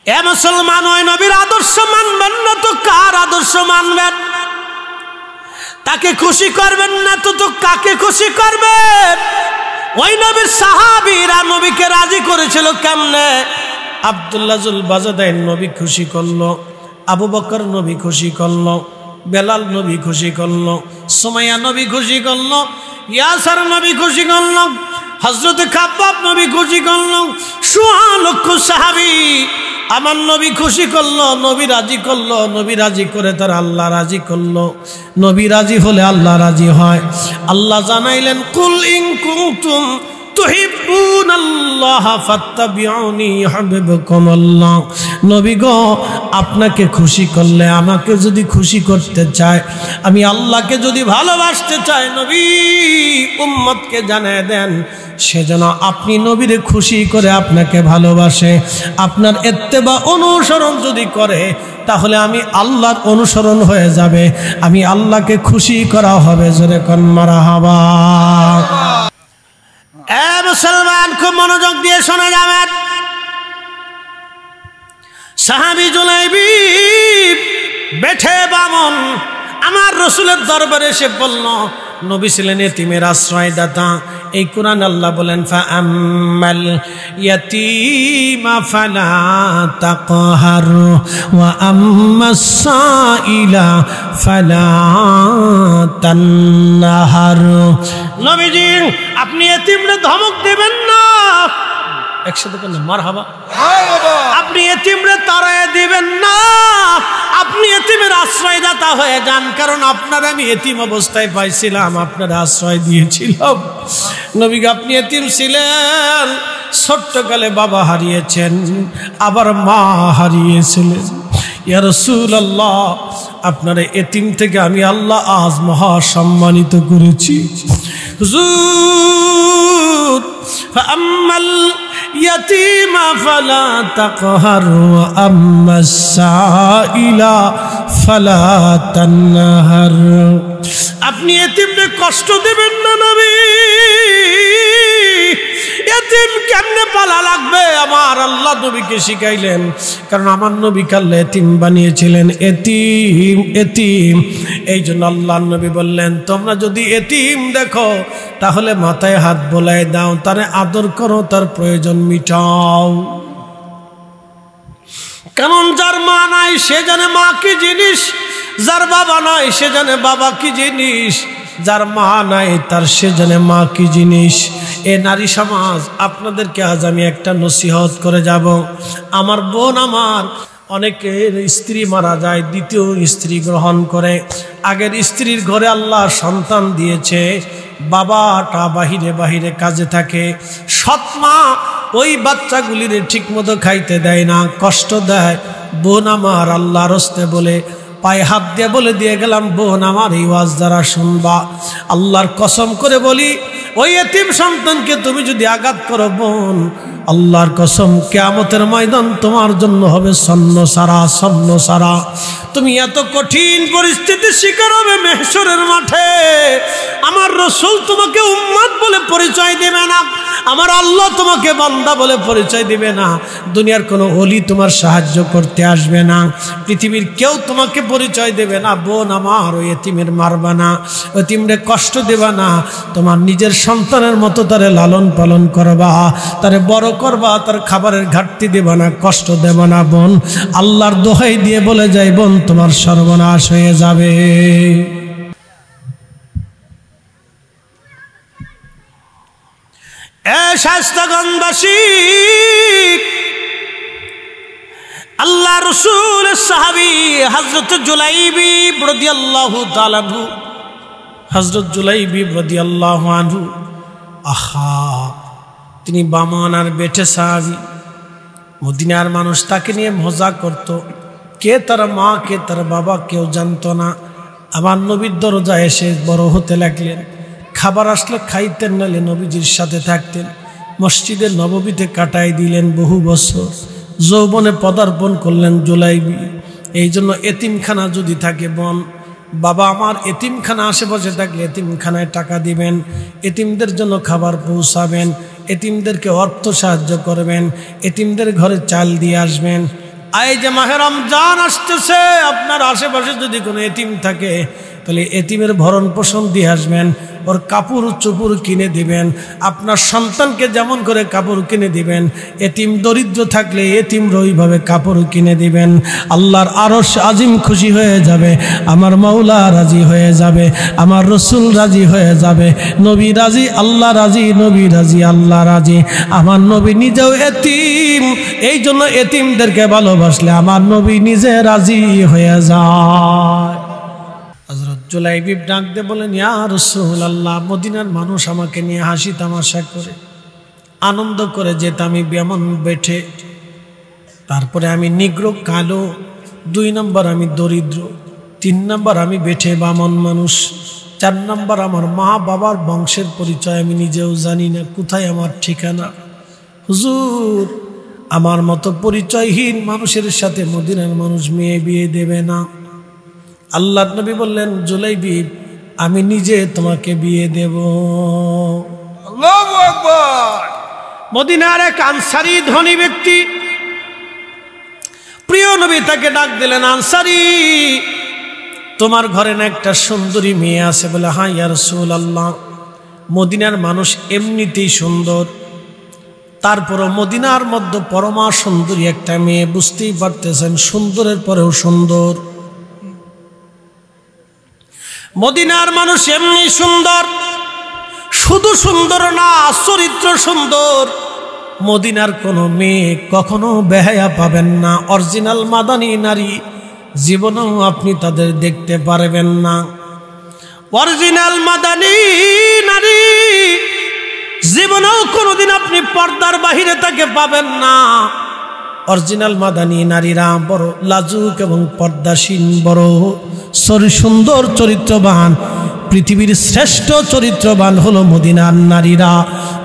এ মুসলমান, ওই নবীর আদর্শ মানবেন না তো কার আদর্শ মানবেন? তাকে খুশি করবেন না তো কাকে খুশি করবেন? ওই নবীর সাহাবীরা নবীকে রাজি করেছিল কেমনে? আব্দুল্লাহ জুল বাজাদাইন নবী খুশি করলো, আবু বকর নবী খুশি করলো, বেলাল নবী খুশি করলো, সুমাইয়া নবী খুশি করলো, ইয়াসার নবী খুশি করলো, হযরত খাব্বাব নবী খুশি করলো, ১৬ লক্ষ সাহাবী আমার নবী খুশি করলো, নবী রাজি করলো, নবী রাজি করে তার আল্লাহ রাজি করলো। নবী রাজি হলে আল্লাহ রাজি হয়। আল্লাহ জানাইলেন, কুল ইন কুনতুম তুহিব্বুনাল্লাহ ফাত্তাবিউনি ইউহিব্বুকুমুল্লাহ। নবী গো, আপনাকে খুশি করলে, আমাকে যদি খুশি করতে চায়, আমি আল্লাহকে যদি ভালোবাসতে চাই, নবী উম্মতকে জানিয়ে দেন সেজন্য আপনি নবীরে খুশি করে আপনাকে ভালোবাসে। আপনার ইত্তেবা অনুসরণ যদি করে, তাহলে আমি আল্লাহর অনুসরণ হয়ে যাবে, আমি আল্লাহকে খুশি করা হবে। জোরে কোন মারহাবা। এ মুসলমান, খুব মনোযোগ দিয়ে শোনা যাবেন। সাহাবী জুলাইবি বেঠে বামন আমার রসুলের দরবারে এসে বলল, নবী ছিলেন এতিমের আশ্রয়দাতা। এই কোরআন আল্লাহ বলেন, ফাআম্মাল ইয়াতীমা ফালা তাকহার ওয়া আম্মাস সাইলা ফালা তানহার। নবীজি, আপনি এতিমরে ধমক দেবেন না। একসাথে বলেন মারহাবা। আপনি এতিমরে তাড়ায় দিবেন না, আপনি এতিমের আশ্রয়দাতা হয়ে যান। কারণ আপনার আমি এতিম অবস্থায় পাইছিলাম, আপনার আশ্রয় দিয়েছিলাম। নবীকে আপনি এতিম ছিলেন, ছোট্টকালে বাবা হারিয়েছেন, আবার মা হারিয়েছিলেন। ইয়া রাসূলুল্লাহ, আপনার এতিম থেকে আমি আল্লাহ আজ মহা সম্মানিত করেছি। হুজুর, ফাআম্মাল ইয়াতীমা ফালা তাকহার ওয়া আম্মাস সাইলা ফালা তানহার। আপনি এতিমকে কষ্ট দেবেন না নবী। এতিম কেমনে পালা লাগবে আমার আল্লাহ নবীকে শিখাইলেন। কারণ আমার নবীকে আল্লাহ এতিম বানিয়েছিলেন। এতিম এতিম, এই জন্য আল্লাহ নবী বললেন, তোমরা যদি এতিম দেখো তাহলে মাথায় হাত বোলাই দাও, তারে আদর করো, তার প্রয়োজন মিটাও। কারণ যার মা নাই সে জানে মা কি জিনিস, যার বাবা নাই সে জানে বাবা কি জিনিস, যার মা নাই তার সে জানে মা কি জিনিস। এ নারী সমাজ, আপনাদেরকে আজ আমি একটা নসিহত করে যাব। আমার বোন, আমার অনেকের স্ত্রী মারা যায়, দ্বিতীয় স্ত্রী গ্রহণ করে। আগের স্ত্রীর ঘরে আল্লাহ সন্তান দিয়েছে, বাবাটা বাহিরে বাহিরে কাজে থাকে। সৎ মা ওই বাচ্চাগুলির ঠিক মতো খাইতে দেয় না, কষ্ট দেয়। বোন আমার, আল্লাহর হস্তে বলে পায়ে হাত দিয়ে বলে দিয়ে গেলাম, বোন আমার এই ওয়াজ যারা শুনবা, আল্লাহর কসম করে বলি, ওই এতিম সন্তানকে তুমি যদি আঘাত করো বোন, আল্লাহর কসম কিয়ামতের ময়দান তোমার জন্য হবে সন্ন সারা, সন্ন সারা। তুমি এত কঠিন পরিস্থিতির শিকার হবে মেহশরের মাঠে। আমার রসুল তোমাকে উম্মত বলে পরিচয় দেবে না, আমার আল্লাহ তোমাকে বান্দা বলে পরিচয় দিবে না, দুনিয়ার কোনো ওলি তোমার সাহায্য করতে আসবে না, পৃথিবীর কেউ তোমাকে পরিচয় দেবে না। বোন আমার, ওই এতিমের মারবা না, এতিমরে কষ্ট দেবা না, তোমার নিজের সন্তানের মতো তারে লালন পালন করবা, তারে বড় করবা, তার খাবারের ঘাটতি দেবা না, কষ্ট দেবা না বোন। আল্লাহর দোহাই দিয়ে বলে যাই বোন, তোমার সর্বনাশ হয়ে যাবে। শায়েস্তাগঞ্জবাসী, আল্লাহ রসুলের সাহাবী হযরত জুলাইবি রাদিয়াল্লাহু তাআলা আনহু, হযরত জুলাইবি রাদিয়াল্লাহু আনহু, আহা, তিনি বামানার বেটে সাহাবী। মদিনার মানুষ তাকে নিয়ে মজা করত, কে তার মা কে তার বাবা কেউ জানতো না। আমার নবীর দরজায় এসে বড় হতে লাগলেন। খাবার আসলে খাইতেন, নালে নবীজির সাথে থাকতেন। মসজিদের নববীতে কাটাই দিলেন বহু বছর। যৌবনে পদার্পণ করলেন জুলাইবি। এই জন্য এতিমখানা যদি থাকে বোন, বাবা আমার এতিমখানা আশেপাশে থাকলে এতিমখানায় টাকা দিবেন, এতিমদের জন্য খাবার পৌঁছাবেন, এতিমদেরকে অর্থ সাহায্য করবেন, এতিমদের ঘরে চাল দিয়ে আসবেন। এই যে মাহে রমজান আসতেছে, আপনার আশেপাশে যদি কোনো এতিম থাকে তাহলে এতিমের ভরণ পোষণ দিয়ে আসবেন, ওর কাপড় চোপড় কিনে দিবেন, আপনার সন্তানকে যেমন করে কাপড় কিনে দিবেন, এতিম দরিদ্র থাকলে এতিমর ওইভাবে কাপড় কিনে দিবেন। আল্লাহর আরশ আজিম খুশি হয়ে যাবে, আমার মাওলা রাজি হয়ে যাবে, আমার রসুল রাজি হয়ে যাবে, নবী রাজি, আল্লাহ রাজি, নবী রাজি, আল্লাহ রাজি। আমার নবী নিজেও এতিম, এই জন্য এতিমদেরকে ভালোবাসলে আমার নবী নিজে রাজি হয়ে যায়। হযরত জুলাইবি ডাক দিয়ে বলেন, ইয়া রাসূলুল্লাহ, মদিনার মানুষ আমাকে নিয়ে হাসি তামাশা করে আনন্দ করে যেতাম এমন বেঠে, তারপরে আমি নিগ্রো কালো, 2 নম্বর আমি দরিদ্র, 3 নম্বর আমি বেঠে বামন মানুষ, 4 নম্বর আমার মা বাবার বংশের পরিচয় আমি নিজেও জানি না, কোথায় আমার ঠিকানা। হুজুর, আমার মতো পরিচয়হীন মানুষের সাথে মদিনার মানুষ মেয়ে বিয়ে দেবে না। আল্লাহর নবী বললেন, জুলাইবি, আমি নিজে তোমাকে বিয়ে দেব। আল্লাহু আকবার। মদিনার এক আনসারী ধনী ব্যক্তি, প্রিয় নবী তাকে ডাক দিলেন, আনসারী, তোমার ঘরে না একটা সুন্দরী মেয়ে আছে? বলে, হ্যাঁ ইয়া রাসূলুল্লাহ। মদিনার মানুষ এমনিতেই সুন্দর, তারপরও মদিনার মধ্যে পরমা সুন্দরী একটা মেয়ে, বুঝতেই পারতেছেন সুন্দরের পরেও সুন্দর। মদিনার মানুষ এমনি সুন্দর, শুধু সুন্দর না, চরিত্র সুন্দর। মদিনার কোনো মেয়ে কখনো বেহায়া পাবেন না, অরিজিনাল মাদানী নারী জীবনেও আপনি তাদের দেখতে পারবেন না। অরিজিনাল মাদানী নারী জীবনেও কোনোদিন আপনি পর্দার বাহিরে তাকে পাবেন না। অরিজিনাল মাদানী নারীরা বড় লাজুক এবং পর্দাসীন, বড় সুন্দর চরিত্রবান। পৃথিবীর শ্রেষ্ঠ চরিত্রবান হলো মদিনার নারীরা,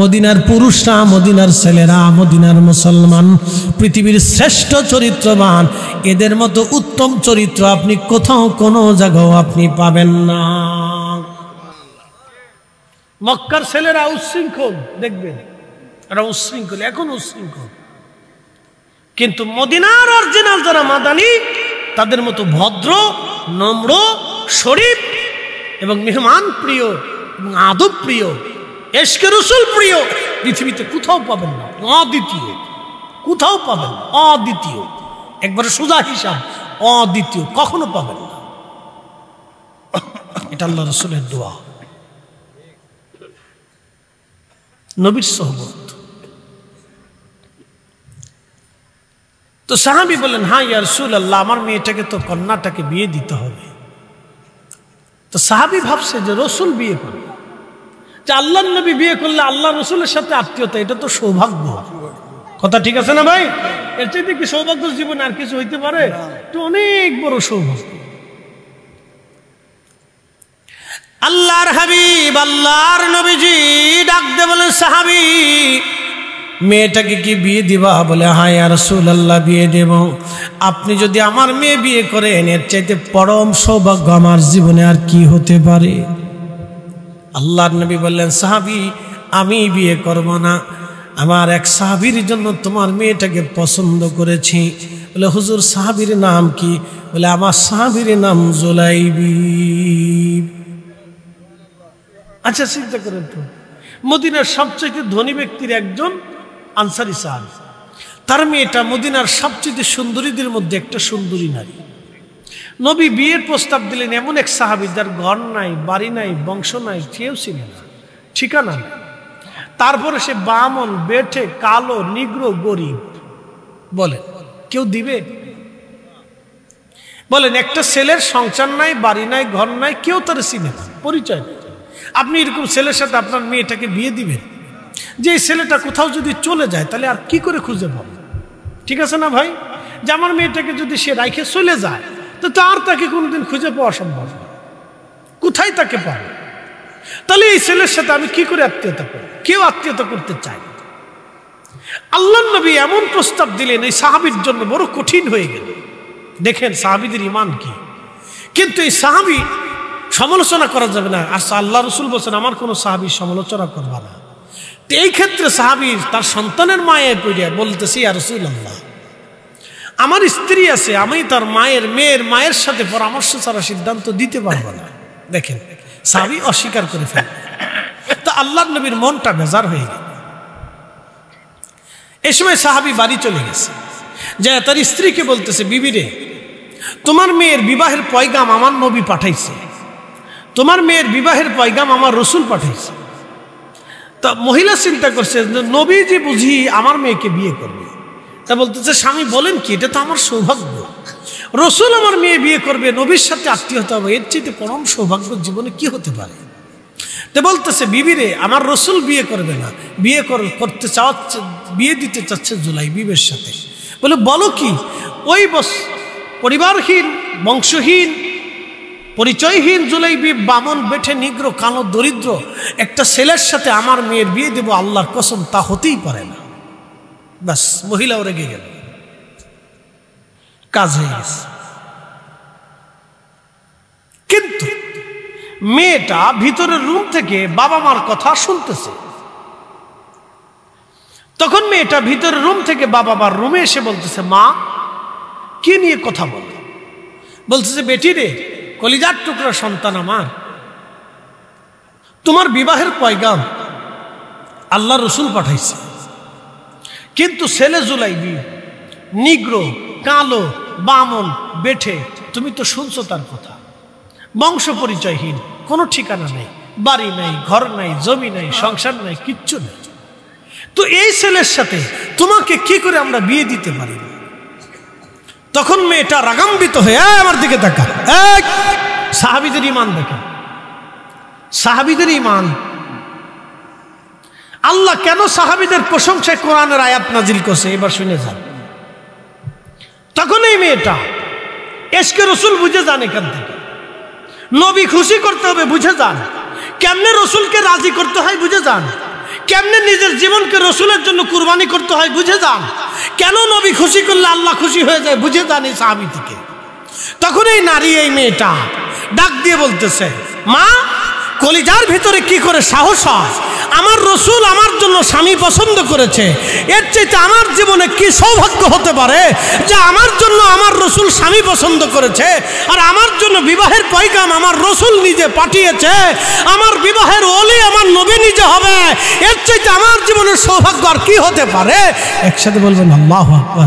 মদিনার পুরুষরা, মদিনার ছেলেরা, মদিনার মুসলমান। পৃথিবীর শ্রেষ্ঠ চরিত্রবান, এদের মতো উত্তম চরিত্র আপনি কোথাও কোনো জায়গাও আপনি পাবেন না। মক্কার ছেলেরা উচ্ছৃঙ্খল, দেখবেন এরা উচ্ছৃঙ্খল, এখন উচ্ছৃঙ্খল। কিন্তু মদিনার অরিজিনাল যারা মাদানী, তাদের মতো ভদ্র, নম্র, শরীফ এবং মেহমান প্রিয় এবং আদব প্রিয়, এশকে রসুল প্রিয় পৃথিবীতে কোথাও পাবেন না। অদ্বিতীয়, কোথাও পাবেন না, অদ্বিতীয়, একবারে সোজা হিসাব, অদ্বিতীয়, কখনো পাবেন না। এটা আল্লাহ রসুলের দোয়া, নবীর সোহবত। তো সাহাবী বললেন, হ্যাঁ ইয়া রাসূলুল্লাহ, আমার মেয়েটাকে তো কন্যাটাকে বিয়ে দিতে হবে। তো সাহাবী ভাবছে যে রসুল বিয়ে করবে, যে আল্লাহর নবী বিয়ে করলে আল্লাহ রসুলের সাথে আত্মীয়তা, এটা তো সৌভাগ্য। কথা ঠিক আছে না ভাই? এর চাইতে কি সৌভাগ্য জীবনে আর কিছু হইতে পারে? এটা অনেক বড় সৌভাগ্য। আল্লাহর হাবিব, আল্লাহর নবীজি ডাক দিয়ে বলেন, সাহাবী, মেয়েটাকে কি বিয়ে দিবা? বলে, হ্যাঁ ইয়া রাসূলুল্লাহ, বিয়ে দেব। আপনি যদি আমার মেয়ে বিয়ে করেন, এর চাইতে পরম সৌভাগ্য আমার জীবনে আর কি হতে পারে? আল্লাহর নবী বললেন, সাহাবী, আমি বিয়ে করব না, আমার এক সাহাবীর জন্য তোমার মেয়েটাকে পছন্দ করেছি। বলে, হুজুর সাহাবীর নাম কি? বলে, আমার সাহাবীর নাম জুলাইবি। আচ্ছা চিন্তা করেন তো, মদিনার সবচেয়ে ধনী ব্যক্তির একজন আনসারী সাহাবী, তার মেয়েটা মদিনার সবচেয়ে সুন্দরীদের মধ্যে একটা সুন্দরী নারী। নবী বিয়ের প্রস্তাব দিলেন এমন এক সাহাবী যার ঘর নাই, বাড়ি নাই, বংশ নাই, কেউ ছিল না, ঠিকানা নাই। তারপরে সে বামন, বেঠে, কালো, নিগ্রো, গরিব। বলেন কেউ দিবে? বলেন একটা ছেলের সংসার নাই, বাড়ি নাই, ঘর নাই, কেউ তার চিনে না, পরিচয় নেই। আপনি এরকম ছেলের সাথে আপনার মেয়েটাকে বিয়ে দিবেন? যে ছেলেটা কোথাও যদি চলে যায় তাহলে আর কি করে খুঁজে পাবে? ঠিক আছে না ভাই? যে আমার মেয়েটাকে যদি সে রাইখে চলে যায়, তো আর তাকে কোনোদিন খুঁজে পাওয়া সম্ভব না, কোথায় তাকে পাবে? তাহলে এই ছেলের সাথে আমি কি করে আত্মীয়তা করব? কেউ আত্মীয়তা করতে চায় না। আল্লাহর নবী এমন প্রস্তাব দিলেন, এই সাহাবীর জন্য বড় কঠিন হয়ে গেল। দেখেন সাহাবীদের ঈমান কি। কিন্তু এই সাহাবী সমালোচনা করা যাবে না। আর আল্লাহ রসুল বলছেন, আমার কোনো সাহাবীর সমালোচনা করবা না। তো এই ক্ষেত্রে সাহাবী তার সন্তানের মায়ে পড়ে বলতেছি, ইয়া রাসূলুল্লাহ, আমার স্ত্রী আছে, আমি তার মেয়ের মায়ের সাথে পরামর্শ ছাড়া সিদ্ধান্ত দিতে পারবো না। দেখেন সাহাবী অস্বীকার করে ফেলে। তো আল্লাহর নবীর মনটা বেজার হয়ে গেল। এই সময় সাহাবী বাড়ি চলে গেছে, যে তার স্ত্রীকে বলতেছে, বিবি রে, তোমার মেয়ের বিবাহের পয়গাম আমার নবী পাঠাইছে, তোমার মেয়ের বিবাহের পয়গাম আমার রসুল পাঠাইছে। তা মহিলা চিন্তা করছে, নবী যে বুঝি আমার মেয়েকে বিয়ে করবে। তা বলতেছে, স্বামী বলেন কি, এটা তো আমার সৌভাগ্য, রসুল আমার মেয়ে বিয়ে করবে, নবীর সাথে আত্মীয়তা হবে, এর চেয়ে পরম সৌভাগ্য জীবনে কি হতে পারে। তো বলতেছে, বিবি রে, আমার রসুল বিয়ে করবে না, বিয়ে দিতে চাচ্ছে জুলাই বিবের সাথে। বলে, বলো কি? ওই পরিবারহীন, বংশহীন, পরিচয়হীন জুলাইবি, বামন, বেঠে, নিগ্র, কালো, দরিদ্র একটা ছেলের সাথে আমার মেয়ের বিয়ে দেব, আল্লাহর কসম তা হতেই পারে না। বাস, মহিলাও রেগে গেল, কাজ হয়ে গেছে। কিন্তু মেয়েটা ভিতরের রুম থেকে বাবা মার কথা শুনতেছে। তখন মেয়েটা ভিতরের রুম থেকে বাবা মার রুমে এসে বলতেছে, মা, কি নিয়ে কথা বল? বলতেছে, বেটি রে, কলিজার টুকরা সন্তান আমার, তোমার বিবাহের পয়গাম আল্লাহ রসুল পাঠাইছে, কিন্তু ছেলে জুলাইবি, নিগ্র, কালো, বামন, বেঠে, তুমি তো শুনছো তার কথা, বংশ পরিচয়হীন, কোনো ঠিকানা নেই, বাড়ি নাই, ঘর নাই, জমি নাই, সংসার নাই, কিচ্ছু নেই। তো এই ছেলের সাথে তোমাকে কি করে আমরা বিয়ে দিতে পারি? তখন মেয়েটা রাগান্বিত হয়ে, আমার দিকে তাকা। সাহাবীদের ঈমান দেখেন, সাহাবীদের ঈমান। আল্লাহ কেন সাহাবীদের প্রশংসায় কোরআনের আয়াত নাজিল করছে, এবার শুনে যান। তখন এই মেয়েটা এশকে রসুল বুঝে যান, এখান থেকে নবী খুশি করতে হবে বুঝে যান, কেমনে রসুলকে রাজি করতে হয় বুঝে যান, কেমনে নিজের জীবনকে রসুলের জন্য কুরবানি করতে হয় বুঝে যান, কেন নবী খুশি করলে আল্লাহ খুশি হয়ে যায় বুঝে যান এই সাহাবী থেকে। তখন এই নারী, এই মেয়েটা ডাক দিয়ে বলতেছে, মা, কলিজার ভিতরে কি করে সাহস হয়? আমার রসুল আমার জন্য স্বামী পছন্দ করেছে, এর চাইতে আমার জীবনে কি সৌভাগ্য হতে পারে যে আমার জন্য আমার রসুল স্বামী পছন্দ করেছে, আর আমার জন্য বিবাহের পয়গাম আমার রসুল নিজে পাঠিয়েছে, আমার বিবাহের ওলি আমার নবী নিজে হবে, এর চাইতে আমার জীবনের সৌভাগ্য আর কি হতে পারে? একসাথে বলবেন আল্লাহু আকবার।